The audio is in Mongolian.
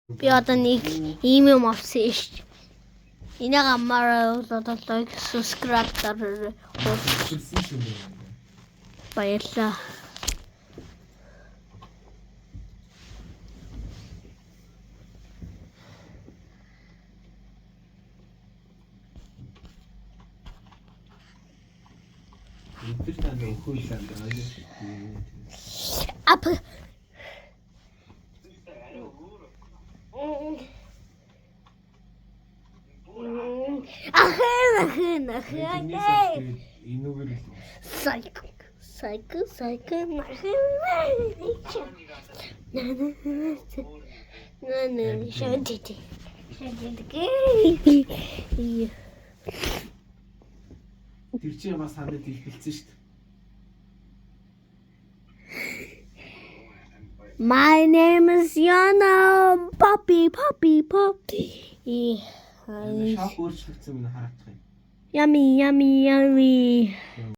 Би одоо нэг ийм юм авсан ш. Энийг амаараа лайк subscribe дараарай. Баярлалаа. Ап. Ахын. Сайк. Шантити. Тэр чинь бас хандад хэлбэлцэн шүү дээ. My name is Yana Poppy. Шок өөрчлөгдсөн минь хараадах юм. Yummy.